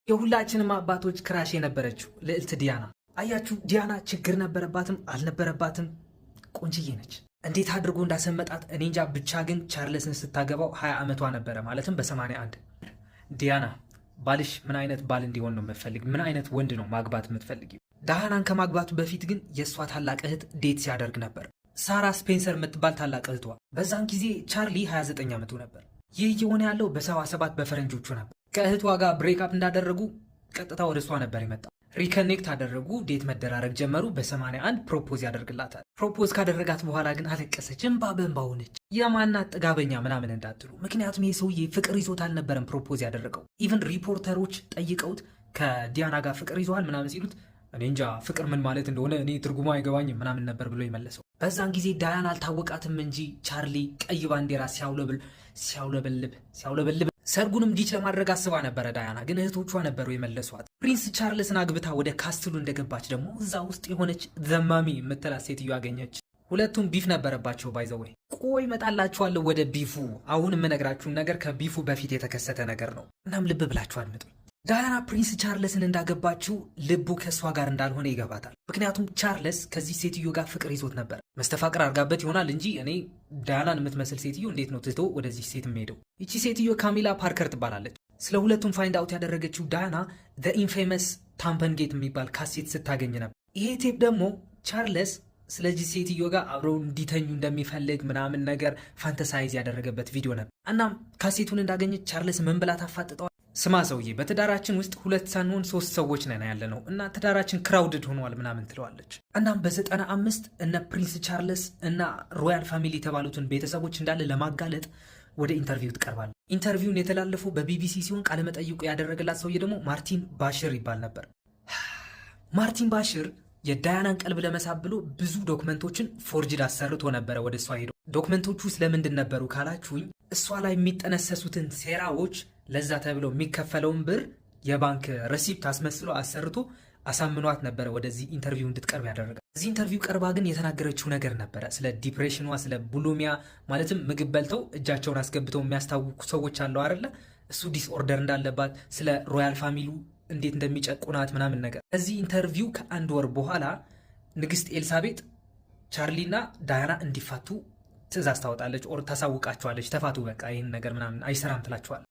የሁላችንም አባቶች ክራሽ የነበረችው ልዕልት ዲያና። አያችሁ ዲያና ችግር ነበረባትም አልነበረባትም ቆንጅዬ ነች። እንዴት አድርጎ እንዳሰመጣት እኔ እንጃ። ብቻ ግን ቻርልስን ስታገባው 20 ዓመቷ ነበረ፣ ማለትም በ81። ዲያና ባልሽ ምን አይነት ባል እንዲሆን ነው የምትፈልግ? ምን አይነት ወንድ ነው ማግባት የምትፈልጊው? ዳያናን ከማግባቱ በፊት ግን የእሷ ታላቅ እህት ዴት ሲያደርግ ነበር። ሳራ ስፔንሰር የምትባል ታላቅ እህቷ። በዛን ጊዜ ቻርሊ 29 ዓመቱ ነበር። ይህ እየሆነ ያለው በ77 በፈረንጆቹ ነበር። ከእህቷ ጋር ብሬክአፕ እንዳደረጉ ቀጥታ ወደ እሷ ነበር የመጣው። ሪከኔክት አደረጉ፣ ዴት መደራረግ ጀመሩ። በ81 ፕሮፖዝ ያደርግላታል። ፕሮፖዝ ካደረጋት በኋላ ግን አለቀሰች፣ እንባ በእንባ ሆነች። የማናት ጥጋበኛ ምናምን እንዳትሉ፣ ምክንያቱም ይህ ሰውዬ ፍቅር ይዞት አልነበረም ፕሮፖዝ ያደረገው። ኢቨን ሪፖርተሮች ጠይቀውት ከዲያና ጋር ፍቅር ይዘዋል ምናምን ሲሉት እኔ እንጃ ፍቅር ምን ማለት እንደሆነ እኔ ትርጉሙ አይገባኝም ምናምን ነበር ብሎ የመለሰው። በዛን ጊዜ ዳያን አልታወቃትም እንጂ ቻርሊ ቀይ ባንዲራ ሲያውለበልብ ሰርጉንም ዲች ለማድረግ አስባ ነበረ ዳያና። ግን እህቶቿ ነበሩ የመለሷት። ፕሪንስ ቻርልስን አግብታ ወደ ካስትሉ እንደገባች ደግሞ እዛ ውስጥ የሆነች ዘማሚ የምትላት ሴትዮ አገኘች። ሁለቱም ቢፍ ነበረባቸው። ባይዘወይ ቆይ እመጣላችኋለሁ ወደ ቢፉ። አሁን የምነግራችሁን ነገር ከቢፉ በፊት የተከሰተ ነገር ነው። እናም ልብ ብላችሁ አድምጡኝ። ዳያና ፕሪንስ ቻርልስን እንዳገባችው ልቡ ከእሷ ጋር እንዳልሆነ ይገባታል። ምክንያቱም ቻርልስ ከዚህ ሴትዮ ጋር ፍቅር ይዞት ነበር። መስተፋቅር አድርጋበት ይሆናል እንጂ እኔ ዳያናን የምትመስል ሴትዮ እንዴት ነው ትቶ ወደዚህ ሴት የሚሄደው? ይቺ ሴትዮ ካሚላ ፓርከር ትባላለች። ስለ ሁለቱም ፋይንድ አውት ያደረገችው ዳያና ዘ ኢንፌመስ ታምፐን ጌት የሚባል ካሴት ስታገኝ ነበር። ይሄ ቴፕ ደግሞ ቻርልስ ስለዚህ ሴትዮ ጋር አብረው እንዲተኙ እንደሚፈልግ ምናምን ነገር ፋንተሳይዝ ያደረገበት ቪዲዮ ነበር። እናም ካሴቱን እንዳገኘች ቻርልስ ምን ብላ ታፋጥጠዋል? ስማ ሰውዬ፣ በትዳራችን ውስጥ 2 ሳንሆን 3 ሰዎች ነን ያለ ነው እና ትዳራችን ክራውድድ ሆኗል ምናምን ትለዋለች። እናም በ95 እነ ፕሪንስ ቻርልስ እና ሮያል ፋሚሊ የተባሉትን ቤተሰቦች እንዳለ ለማጋለጥ ወደ ኢንተርቪው ትቀርባል። ኢንተርቪውን የተላለፈው በቢቢሲ ሲሆን ቃለመጠይቁ ያደረገላት ሰውዬ ደግሞ ማርቲን ባሽር ይባል ነበር። ማርቲን ባሽር የዳያናን ቀልብ ለመሳብ ብሎ ብዙ ዶክመንቶችን ፎርጅድ አሰርቶ ነበረ ወደ እሷ ሄደው። ዶክመንቶቹ ስለምንድን ነበሩ ካላችሁኝ እሷ ላይ የሚጠነሰሱትን ሴራዎች ለዛ ተብሎ የሚከፈለውን ብር የባንክ ረሲፕት አስመስሎ አሰርቶ አሳምኗት ነበረ ወደዚህ ኢንተርቪው እንድትቀርብ ያደረገ። እዚህ ኢንተርቪው ቀርባ ግን የተናገረችው ነገር ነበረ ስለ ዲፕሬሽኗ፣ ስለ ቡሊሚያ ማለትም ምግብ በልተው እጃቸውን አስገብተው የሚያስታውቁ ሰዎች አለው አይደለ? እሱ ዲስኦርደር እንዳለባት፣ ስለ ሮያል ፋሚሉ እንዴት እንደሚጨቁናት ምናምን ነገር። እዚህ ኢንተርቪው ከ1 ወር በኋላ ንግስት ኤልሳቤጥ ቻርሊና ዳያና እንዲፋቱ ትዕዛዝ ታወጣለች። ኦር ታሳውቃቸዋለች። ተፋቱ በቃ ይህን ነገር ምናምን አይሰራም ትላቸዋል።